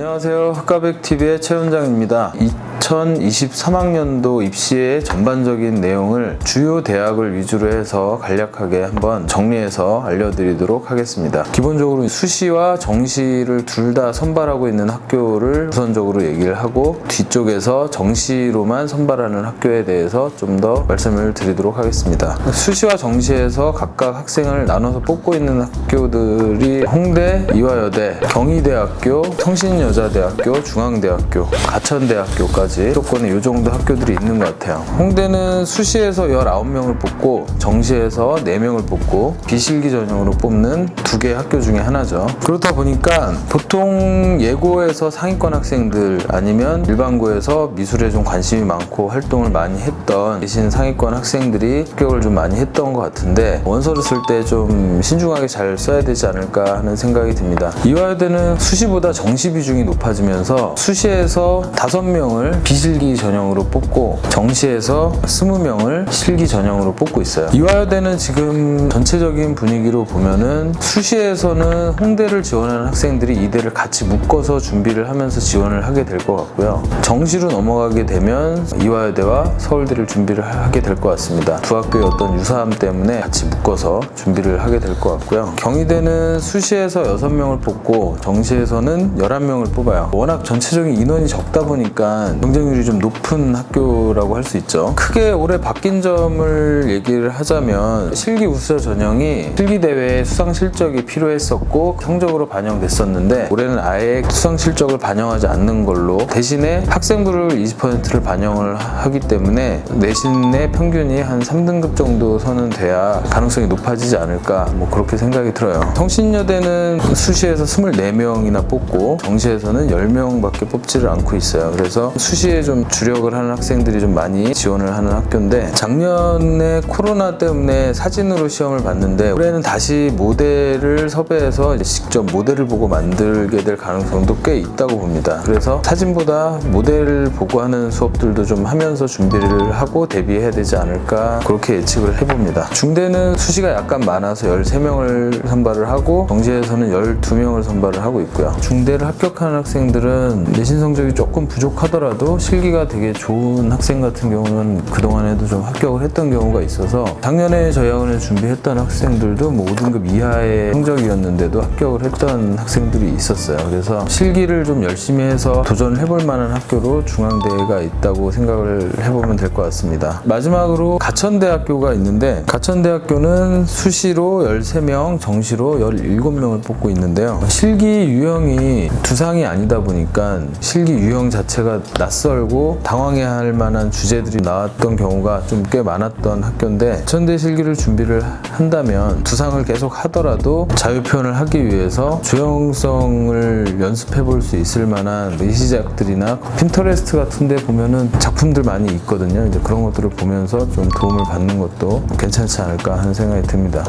안녕하세요. 학과백TV의 최원장입니다. 2023학년도 입시의 전반적인 내용을 주요 대학을 위주로 해서 간략하게 한번 정리해서 알려드리도록 하겠습니다. 기본적으로 수시와 정시를 둘 다 선발하고 있는 학교를 우선적으로 얘기를 하고, 뒤쪽에서 정시로만 선발하는 학교에 대해서 좀 더 말씀을 드리도록 하겠습니다. 수시와 정시에서 각각 학생을 나눠서 뽑고 있는 학교들이 홍대, 이화여대, 경희대학교, 성신여자대학교, 중앙대학교, 가천대학교까지 수도권에 이 정도 학교들이 있는 것 같아요. 홍대는 수시에서 19명을 뽑고 정시에서 4명을 뽑고 비실기 전형으로 뽑는 두 개의 학교 중에 하나죠. 그렇다 보니까 보통 예고에서 상위권 학생들 아니면 일반고에서 미술에 좀 관심이 많고 활동을 많이 했던 대신 상위권 학생들이 합격을 좀 많이 했던 것 같은데, 원서를 쓸 때 좀 신중하게 잘 써야 되지 않을까 하는 생각이 듭니다. 이화여대는 수시보다 정시 비중이 높아지면서 수시에서 5명을 비실기 전형으로 뽑고 정시에서 20명을 실기 전형으로 뽑고 있어요. 이화여대는 지금 전체적인 분위기로 보면은 수시에서는 홍대를 지원하는 학생들이 이대를 같이 묶어서 준비를 하면서 지원을 하게 될 것 같고요. 정시로 넘어가게 되면 이화여대와 서울대를 준비를 하게 될 것 같습니다. 두 학교의 어떤 유사함 때문에 같이 묶어서 준비를 하게 될 것 같고요. 경희대는 수시에서 6명을 뽑고 정시에서는 11명을 뽑아요. 워낙 전체적인 인원이 적다 보니까 경쟁률이 좀 높은 학교라고 할 수 있죠. 크게 올해 바뀐 점을 얘기를 하자면, 실기 우수자 전형이 실기대회에 수상 실적이 필요했었고 성적으로 반영됐었는데, 올해는 아예 수상 실적을 반영하지 않는 걸로 대신에 학생부를 20%를 반영을 하기 때문에 내신의 평균이 한 3등급 정도 선은 돼야 가능성이 높아지지 않을까, 그렇게 생각이 들어요. 성신여대는 수시에서 24명이나 뽑고 정시에서는 10명밖에 뽑지를 않고 있어요. 그래서 수시에 좀 주력을 하는 학생들이 좀 많이 지원을 하는 학교인데, 작년에 코로나 때문에 사진으로 시험을 봤는데 올해는 다시 모델을 섭외해서 직접 모델을 보고 만들게 될 가능성도 꽤 있다고 봅니다. 그래서 사진보다 모델을 보고 하는 수업들도 좀 하면서 준비를 하고 대비해야 되지 않을까, 그렇게 예측을 해봅니다. 중대는 수시가 약간 많아서 13명을 선발을 하고 정시에서는 12명을 선발을 하고 있고요. 중대를 합격하는 학생들은 내신 성적이 조금 부족하더라도 실기가 되게 좋은 학생 같은 경우는 그동안에도 좀 합격을 했던 경우가 있어서, 작년에 저희 학원에 준비했던 학생들도 5등급 이하의 성적이었는데도 합격을 했던 학생들이 있었어요. 그래서 실기를 좀 열심히 해서 도전을 해볼 만한 학교로 중앙대가 있다고 생각을 해보면 될 것 같습니다. 마지막으로 가천대학교가 있는데, 가천대학교는 수시로 13명, 정시로 17명을 뽑고 있는데요. 실기 유형이 두상이 아니다 보니까 실기 유형 자체가 낯설고 당황해야 할 만한 주제들이 나왔던 경우가 좀 꽤 많았던 학교인데, 가천대 실기를 준비를 한다면 두상을 계속 하더라도 자유표현을 하기 위해서 조형성을 연습해 볼 수 있을 만한 예시작들이나 핀터레스트 같은 데 보면은 작품들 많이 있거든요. 이제 그런 것들을 보면서 좀 도움을 받는 것도 괜찮지 않을까 하는 생각이 듭니다.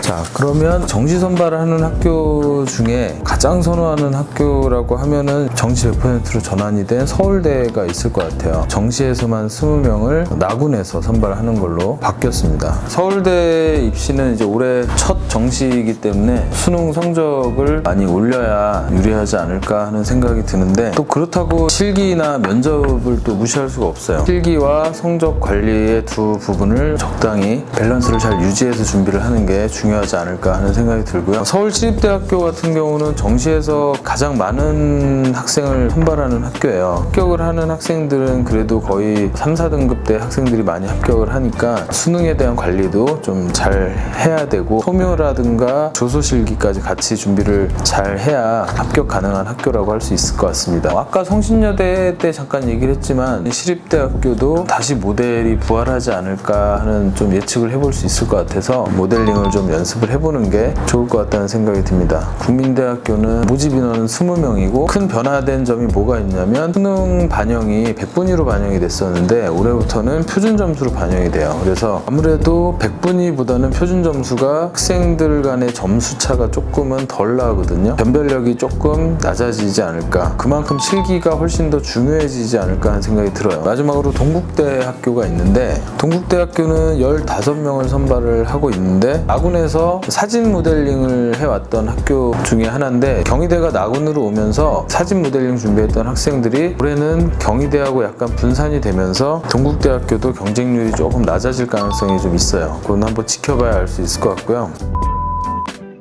자, 그러면 정시 선발을 하는 학교 중에 가장 선호하는 학교라고 하면은 정시 100%로 전환이 된 서울대가 있을 것 같아요. 정시에서만 20명을 나군에서 선발하는 걸로 바뀌었습니다. 서울대 입시는 이제 올해 첫 정시이기 때문에 수능 성적을 많이 올려야 유리하지 않을까 하는 생각이 드는데, 또 그렇다고 실기나 면접을 또 무시할 수가 없어요. 실기와 성적 관리의 두 부분을 적당히 밸런스를 잘 유지해서 준비를 하는 게 중요하지 않을까 하는 생각이 들고요. 서울시립대학교 같은 경우는 정시에서 가장 많은 학생을 선발하는 학교예요. 합격을 하는 학생들은 그래도 거의 3, 4등급 대 학생들이 많이 합격을 하니까 수능에 대한 관리도 좀 잘 해야 되고, 소묘라든가 조소실기까지 같이 준비를 잘 해야 합격 가능한 학교라고 할 수 있을 것 같습니다. 아까 성신여대 때 잠깐 얘기를 했지만 시립대학교도 다시 모델이 부활하지 않을까 하는 좀 예측을 해볼 수 있을 것 같아서 모델링을 좀 연습을 해보는 게 좋을 것 같다는 생각이 듭니다. 국민대학교는 모집 인원은 20명이고 큰 변화된 점이 뭐가 있냐면, 수능 반영이 100분위로 반영이 됐었는데 올해부터는 표준 점수로 반영이 돼요. 그래서 아무래도 100분위보다는 표준 점수가 학생들 간의 점수 차가 조금은 덜 나거든요. 변별력이 조금 낮아지지 않을까, 그만큼 실기가 훨씬 더 중요해지지 않을까 하는 생각이 들어요. 마지막으로 동국대 학교가 있는데, 동국대 학교는 15명을 선발을 하고 있는데 아군에서 기존에서 사진 모델링을 해왔던 학교 중에 하나인데, 경희대가 나군으로 오면서 사진 모델링 준비했던 학생들이 올해는 경희대하고 약간 분산이 되면서 동국대학교도 경쟁률이 조금 낮아질 가능성이 좀 있어요. 그건 한번 지켜봐야 알 수 있을 것 같고요.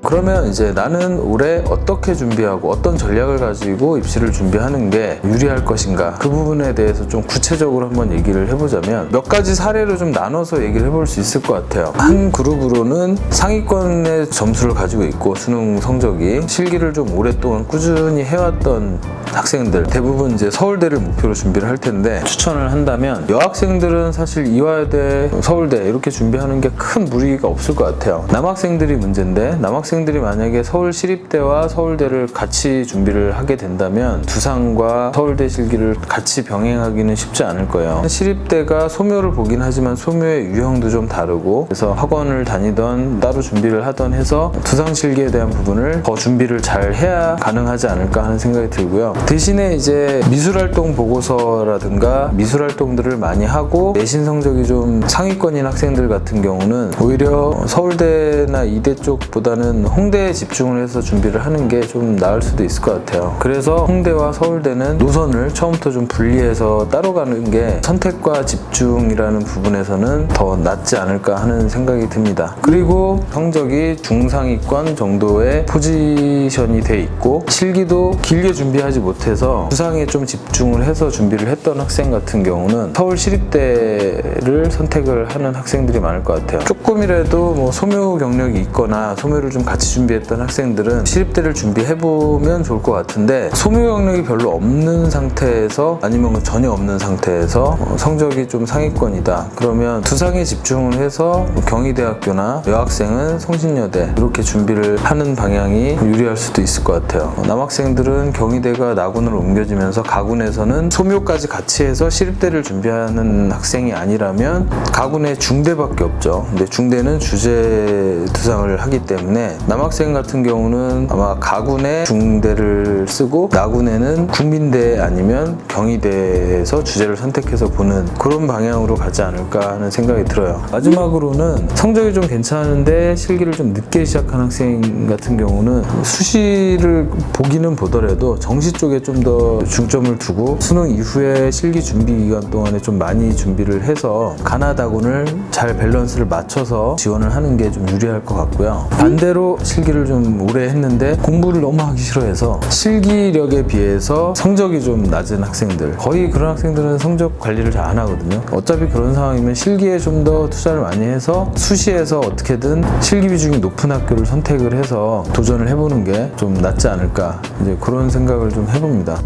그러면 이제 나는 올해 어떻게 준비하고 어떤 전략을 가지고 입시를 준비하는 게 유리할 것인가, 그 부분에 대해서 좀 구체적으로 한번 얘기를 해보자면 몇 가지 사례로 좀 나눠서 얘기를 해볼 수 있을 것 같아요. 한 그룹으로는 상위권의 점수를 가지고 있고 수능 성적이 실기를 좀 오랫동안 꾸준히 해왔던 학생들, 대부분 이제 서울대를 목표로 준비를 할 텐데, 추천을 한다면 여학생들은 사실 이화여대, 서울대 이렇게 준비하는 게 큰 무리가 없을 것 같아요. 남학생들이 문제인데, 남학생들이 만약에 서울시립대와 서울대를 같이 준비를 하게 된다면 두상과 서울대 실기를 같이 병행하기는 쉽지 않을 거예요. 시립대가 소묘를 보긴 하지만 소묘의 유형도 좀 다르고, 그래서 학원을 다니던 따로 준비를 하던 해서 두상 실기에 대한 부분을 더 준비를 잘 해야 가능하지 않을까 하는 생각이 들고요. 대신에 이제 미술활동 보고서라든가 미술활동들을 많이 하고 내신 성적이 좀 상위권인 학생들 같은 경우는 오히려 서울대나 이대 쪽보다는 홍대에 집중을 해서 준비를 하는 게 좀 나을 수도 있을 것 같아요. 그래서 홍대와 서울대는 노선을 처음부터 좀 분리해서 따로 가는 게 선택과 집중이라는 부분에서는 더 낫지 않을까 하는 생각이 듭니다. 그리고 성적이 중상위권 정도의 포지션이 돼 있고 실기도 길게 준비하지 못해서 두상에 좀 집중을 해서 준비를 했던 학생 같은 경우는 서울시립대를 선택을 하는 학생들이 많을 것 같아요. 조금이라도 뭐 소묘 경력이 있거나 소묘를 좀 같이 준비했던 학생들은 시립대를 준비해보면 좋을 것 같은데, 소묘 경력이 별로 없는 상태에서 아니면 전혀 없는 상태에서 성적이 좀 상위권이다 그러면 두상에 집중을 해서 경희대학교나 여학생은 성신여대 이렇게 준비를 하는 방향이 유리할 수도 있을 것 같아요. 남학생들은 경희대가 나군으로 옮겨지면서 가군에서는 소묘까지 같이 해서 시립대를 준비하는 학생이 아니라면 가군에 중대밖에 없죠. 근데 중대는 주제 두상을 하기 때문에 남학생 같은 경우는 아마 가군에 중대를 쓰고 나군에는 국민대 아니면 경희대에서 주제를 선택해서 보는 그런 방향으로 가지 않을까 하는 생각이 들어요. 마지막으로는 성적이 좀 괜찮은데 실기를 좀 늦게 시작한 학생 같은 경우는 수시를 보기는 보더라도 정시 쪽에 좀 더 중점을 두고 수능 이후에 실기 준비 기간 동안에 좀 많이 준비를 해서 가나다군을 잘 밸런스를 맞춰서 지원을 하는 게 좀 유리할 것 같고요. 반대로 실기를 좀 오래 했는데 공부를 너무 하기 싫어해서 실기력에 비해서 성적이 좀 낮은 학생들, 거의 그런 학생들은 성적 관리를 잘 안 하거든요. 어차피 그런 상황이면 실기에 좀 더 투자를 많이 해서 수시에서 어떻게든 실기 비중이 높은 학교를 선택을 해서 도전을 해보는 게 좀 낫지 않을까, 이제 그런 생각을 좀 해봅니다.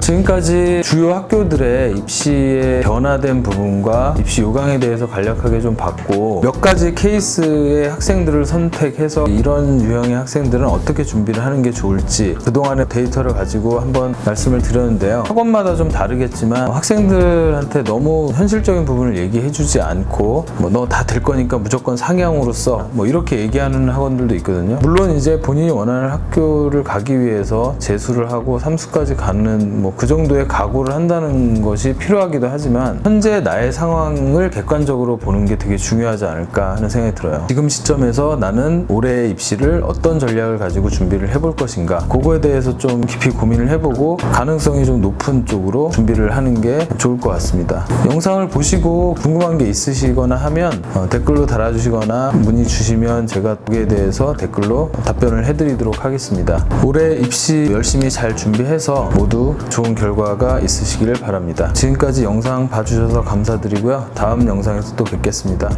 지금까지 주요 학교들의 입시의 변화된 부분과 입시 요강에 대해서 간략하게 좀 봤고, 몇 가지 케이스의 학생들을 선택해서 이런 유형의 학생들은 어떻게 준비를 하는 게 좋을지 그동안의 데이터를 가지고 한번 말씀을 드렸는데요. 학원마다 좀 다르겠지만 학생들한테 너무 현실적인 부분을 얘기해주지 않고 너 다 될 거니까 무조건 상향으로 써, 이렇게 얘기하는 학원들도 있거든요. 물론 이제 본인이 원하는 학교를 가기 위해서 재수를 하고 삼수까지 가는 그 정도의 각오를 한다는 것이 필요하기도 하지만, 현재 나의 상황을 객관적으로 보는 게 되게 중요하지 않을까 하는 생각이 들어요. 지금 시점에서 나는 올해의 입시를 어떤 전략을 가지고 준비를 해볼 것인가, 그거에 대해서 좀 깊이 고민을 해보고 가능성이 좀 높은 쪽으로 준비를 하는 게 좋을 것 같습니다. 영상을 보시고 궁금한 게 있으시거나 하면 댓글로 달아주시거나 문의 주시면 제가 거기에 대해서 댓글로 답변을 해드리도록 하겠습니다. 올해 입시 열심히 잘 준비해서 모두 좋은 결과가 있으시기를 바랍니다. 지금까지 영상 봐주셔서 감사드리고요. 다음 영상에서 또 뵙겠습니다.